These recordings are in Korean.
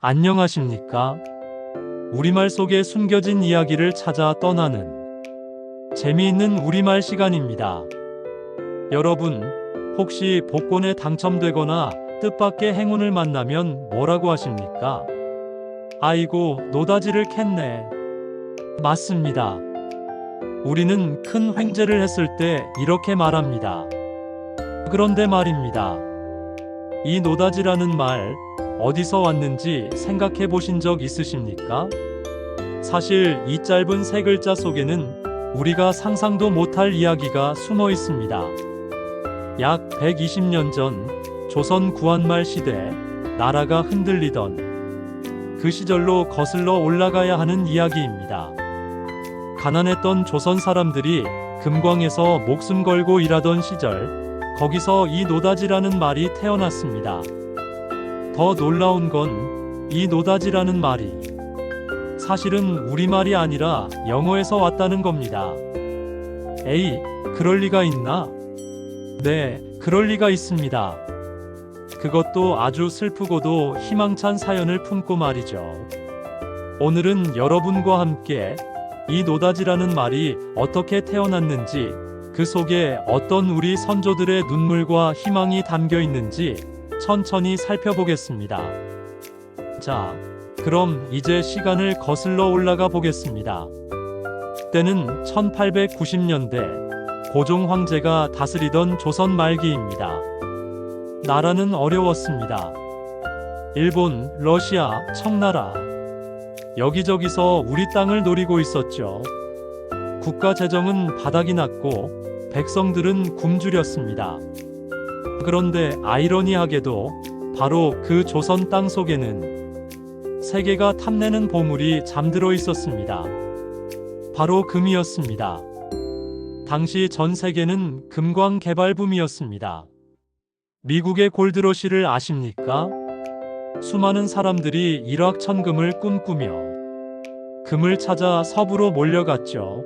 안녕하십니까? 우리말 속에 숨겨진 이야기를 찾아 떠나는 재미있는 우리말 시간입니다. 여러분, 혹시 복권에 당첨되거나 뜻밖의 행운을 만나면 뭐라고 하십니까? 아이고, 노다지를 캤네. 맞습니다. 우리는 큰 횡재를 했을 때 이렇게 말합니다. 그런데 말입니다. 이 노다지라는 말, 어디서 왔는지 생각해 보신 적 있으십니까? 사실 이 짧은 세 글자 속에는 우리가 상상도 못할 이야기가 숨어 있습니다. 약 120년 전 조선 구한말 시대, 나라가 흔들리던 그 시절로 거슬러 올라가야 하는 이야기입니다. 가난했던 조선 사람들이 금광에서 목숨 걸고 일하던 시절, 거기서 이 노다지라는 말이 태어났습니다. 더 놀라운 건 이 노다지라는 말이 사실은 우리말이 아니라 영어에서 왔다는 겁니다. 에이, 그럴 리가 있나? 네, 그럴 리가 있습니다. 그것도 아주 슬프고도 희망찬 사연을 품고 말이죠. 오늘은 여러분과 함께 이 노다지라는 말이 어떻게 태어났는지, 그 속에 어떤 우리 선조들의 눈물과 희망이 담겨 있는지 천천히 살펴보겠습니다. 자, 그럼 이제 시간을 거슬러 올라가 보겠습니다. 때는 1890년대 고종 황제가 다스리던 조선 말기입니다. 나라는 어려웠습니다. 일본, 러시아, 청나라, 여기저기서 우리 땅을 노리고 있었죠. 국가 재정은 바닥이 났고 백성들은 굶주렸습니다. 그런데 아이러니하게도 바로 그 조선 땅 속에는 세계가 탐내는 보물이 잠들어 있었습니다. 바로 금이었습니다. 당시 전 세계는 금광 개발 붐이었습니다. 미국의 골드러시를 아십니까? 수많은 사람들이 일확천금을 꿈꾸며 금을 찾아 서부로 몰려갔죠.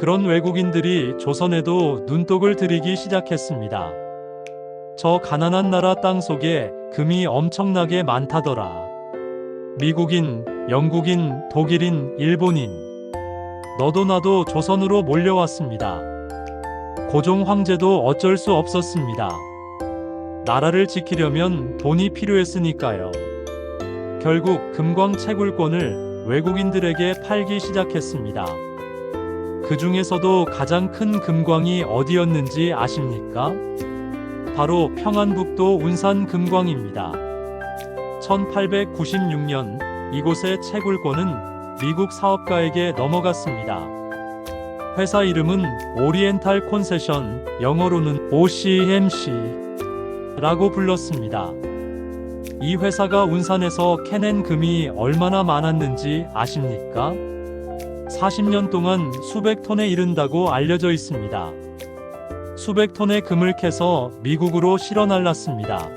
그런 외국인들이 조선에도 눈독을 들이기 시작했습니다. 저 가난한 나라 땅 속에 금이 엄청나게 많다더라. 미국인, 영국인, 독일인, 일본인, 너도 나도 조선으로 몰려왔습니다. 고종 황제도 어쩔 수 없었습니다. 나라를 지키려면 돈이 필요했으니까요. 결국 금광 채굴권을 외국인들에게 팔기 시작했습니다. 그 중에서도 가장 큰 금광이 어디였는지 아십니까? 바로 평안북도 운산 금광입니다. 1896년 이곳의 채굴권은 미국 사업가에게 넘어갔습니다. 회사 이름은 오리엔탈 콘세션, 영어로는 OCMC라고 불렀습니다. 이 회사가 운산에서 캐낸 금이 얼마나 많았는지 아십니까? 40년 동안 수백 톤에 이른다고 알려져 있습니다. 수백 톤의 금을 캐서 미국으로 실어 날랐습니다.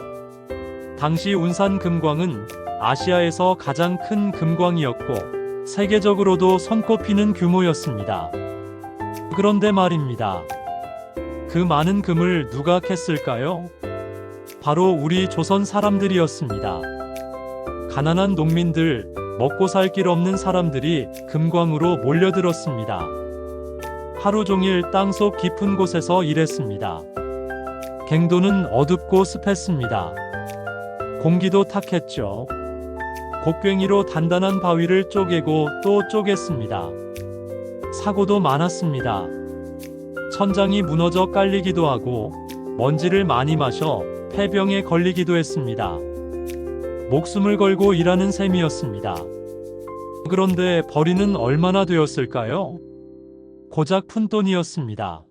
당시 운산 금광은 아시아에서 가장 큰 금광이었고 세계적으로도 손꼽히는 규모였습니다. 그런데 말입니다. 그 많은 금을 누가 캤을까요? 바로 우리 조선 사람들이었습니다. 가난한 농민들, 먹고 살 길 없는 사람들이 금광으로 몰려들었습니다. 하루 종일 땅속 깊은 곳에서 일했습니다. 갱도는 어둡고 습했습니다. 공기도 탁했죠. 곡괭이로 단단한 바위를 쪼개고 또 쪼갰습니다. 사고도 많았습니다. 천장이 무너져 깔리기도 하고 먼지를 많이 마셔 폐병에 걸리기도 했습니다. 목숨을 걸고 일하는 셈이었습니다. 그런데 벌이는 얼마나 되었을까요? 고작 푼돈이었습니다.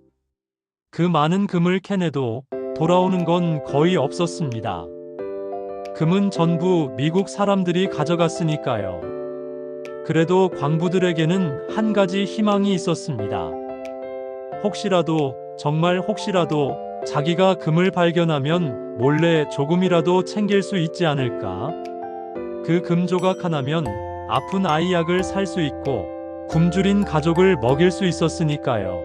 그 많은 금을 캐내도 돌아오는 건 거의 없었습니다. 금은 전부 미국 사람들이 가져갔으니까요. 그래도 광부들에게는 한 가지 희망이 있었습니다. 혹시라도, 정말 혹시라도 자기가 금을 발견하면 몰래 조금이라도 챙길 수 있지 않을까? 그 금 조각 하나면 아픈 아이 약을 살 수 있고 굶주린 가족을 먹일 수 있었으니까요.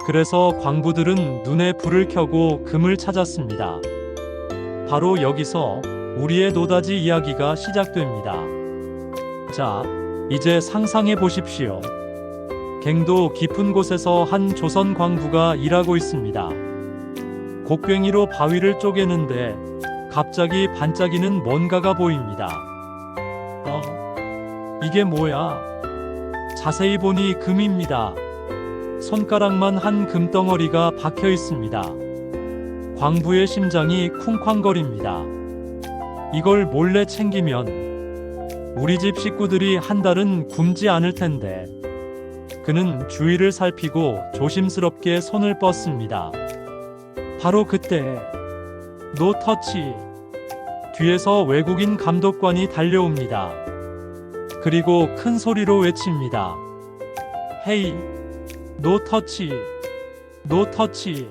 그래서 광부들은 눈에 불을 켜고 금을 찾았습니다. 바로 여기서 우리의 노다지 이야기가 시작됩니다. 자, 이제 상상해 보십시오. 갱도 깊은 곳에서 한 조선 광부가 일하고 있습니다. 곡괭이로 바위를 쪼개는데 갑자기 반짝이는 뭔가가 보입니다. 이게 뭐야? 자세히 보니 금입니다. 손가락만 한 금덩어리가 박혀 있습니다. 광부의 심장이 쿵쾅거립니다. 이걸 몰래 챙기면 우리 집 식구들이 한 달은 굶지 않을 텐데. 그는 주위를 살피고 조심스럽게 손을 뻗습니다. 바로 그때 노 터치. 뒤에서 외국인 감독관이 달려옵니다. 그리고 큰 소리로 외칩니다. 헤이, 노 터치, 노 터치,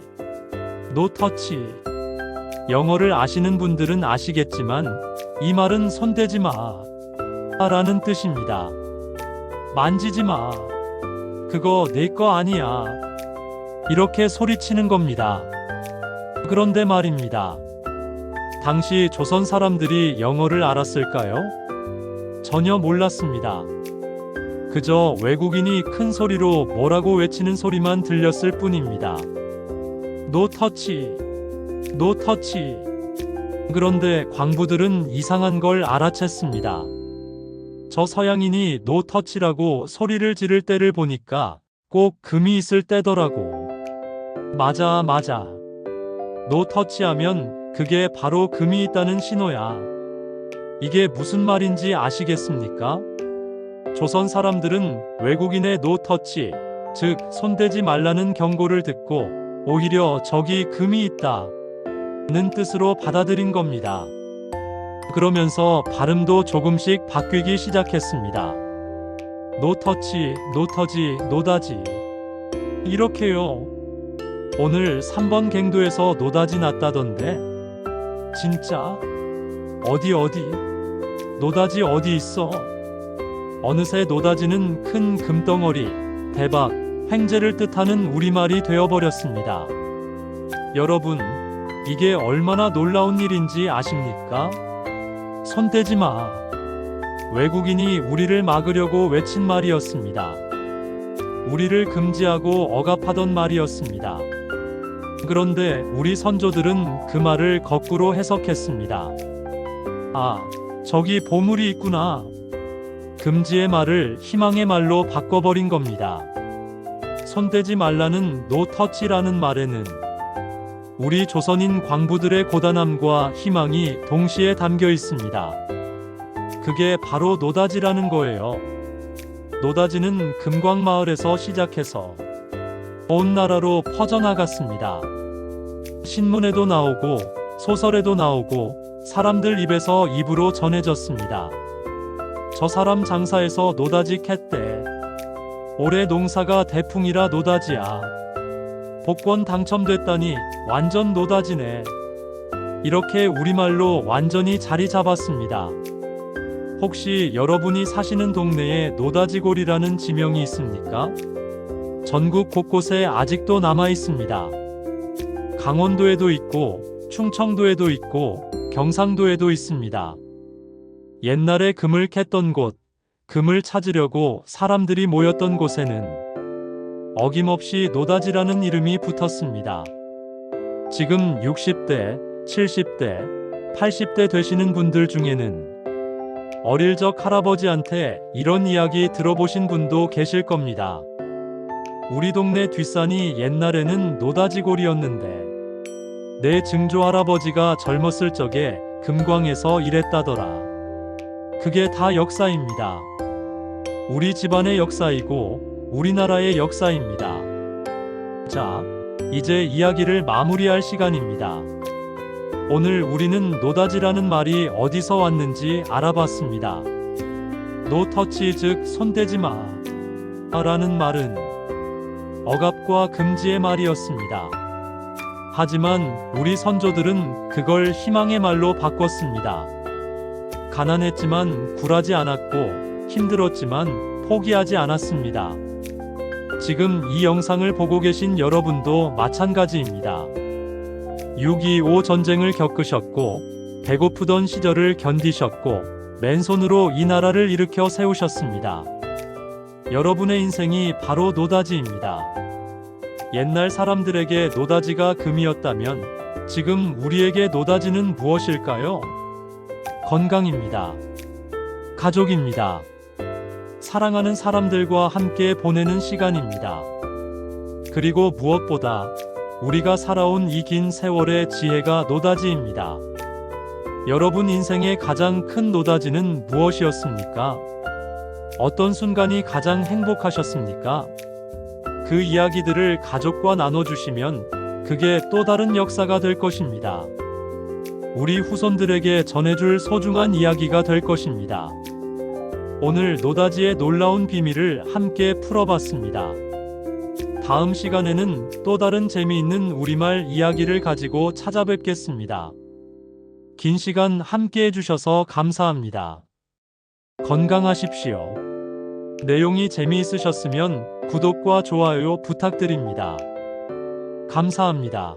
노 터치. 영어를 아시는 분들은 아시겠지만 이 말은 손대지 마 라는 뜻입니다. 만지지 마. 그거 내 거 아니야. 이렇게 소리치는 겁니다. 그런데 말입니다. 당시 조선 사람들이 영어를 알았을까요? 전혀 몰랐습니다. 그저 외국인이 큰 소리로 뭐라고 외치는 소리만 들렸을 뿐입니다. 노 터치, 노 터치. 그런데 광부들은 이상한 걸 알아챘습니다. 저 서양인이 노 터치라고 소리를 지를 때를 보니까 꼭 금이 있을 때더라고. 맞아. 노 터치하면 그게 바로 금이 있다는 신호야. 이게 무슨 말인지 아시겠습니까? 조선 사람들은 외국인의 노 터치, 즉 손대지 말라는 경고를 듣고 오히려 저기 금이 있다는 뜻으로 받아들인 겁니다. 그러면서 발음도 조금씩 바뀌기 시작했습니다. 노 터치, 노 터지, 노다지. 이렇게요. 오늘 3번 갱도에서 노다지 났다던데? 진짜? 어디? 노다지 어디 있어? 어느새 노다지는 큰 금덩어리, 대박, 횡재를 뜻하는 우리말이 되어버렸습니다. 여러분, 이게 얼마나 놀라운 일인지 아십니까? 손대지 마. 외국인이 우리를 막으려고 외친 말이었습니다. 우리를 금지하고 억압하던 말이었습니다. 그런데 우리 선조들은 그 말을 거꾸로 해석했습니다. 아, 저기 보물이 있구나. 금지의 말을 희망의 말로 바꿔버린 겁니다. 손대지 말라는 노 터치라는 말에는 우리 조선인 광부들의 고단함과 희망이 동시에 담겨 있습니다. 그게 바로 노다지라는 거예요. 노다지는 금광마을에서 시작해서 온 나라로 퍼져나갔습니다. 신문에도 나오고 소설에도 나오고 사람들 입에서 입으로 전해졌습니다. 저 사람 장사해서 노다지 캤대. 올해 농사가 대풍이라 노다지야. 복권 당첨됐다니 완전 노다지네. 이렇게 우리말로 완전히 자리 잡았습니다. 혹시 여러분이 사시는 동네에 노다지골이라는 지명이 있습니까? 전국 곳곳에 아직도 남아 있습니다. 강원도에도 있고 충청도에도 있고 경상도에도 있습니다. 옛날에 금을 캤던 곳, 금을 찾으려고 사람들이 모였던 곳에는 어김없이 노다지라는 이름이 붙었습니다. 지금 60대, 70대, 80대 되시는 분들 중에는 어릴 적 할아버지한테 이런 이야기 들어보신 분도 계실 겁니다. 우리 동네 뒷산이 옛날에는 노다지골이었는데 내 증조 할아버지가 젊었을 적에 금광에서 일했다더라. 그게 다 역사입니다. 우리 집안의 역사이고 우리나라의 역사입니다. 자, 이제 이야기를 마무리할 시간입니다. 오늘 우리는 노다지라는 말이 어디서 왔는지 알아봤습니다. 노 터치, 즉 손대지 마 라는 말은 억압과 금지의 말이었습니다. 하지만 우리 선조들은 그걸 희망의 말로 바꿨습니다. 가난했지만 굴하지 않았고 힘들었지만 포기하지 않았습니다. 지금 이 영상을 보고 계신 여러분도 마찬가지입니다. 6.25 전쟁을 겪으셨고 배고프던 시절을 견디셨고 맨손으로 이 나라를 일으켜 세우셨습니다. 여러분의 인생이 바로 노다지입니다. 옛날 사람들에게 노다지가 금이었다면 지금 우리에게 노다지는 무엇일까요? 건강입니다. 가족입니다. 사랑하는 사람들과 함께 보내는 시간입니다. 그리고 무엇보다 우리가 살아온 이 긴 세월의 지혜가 노다지입니다. 여러분 인생의 가장 큰 노다지는 무엇이었습니까? 어떤 순간이 가장 행복하셨습니까? 그 이야기들을 가족과 나눠주시면 그게 또 다른 역사가 될 것입니다. 우리 후손들에게 전해줄 소중한 이야기가 될 것입니다. 오늘 노다지의 놀라운 비밀을 함께 풀어봤습니다. 다음 시간에는 또 다른 재미있는 우리말 이야기를 가지고 찾아뵙겠습니다. 긴 시간 함께 해주셔서 감사합니다. 건강하십시오. 내용이 재미있으셨으면 구독과 좋아요 부탁드립니다. 감사합니다.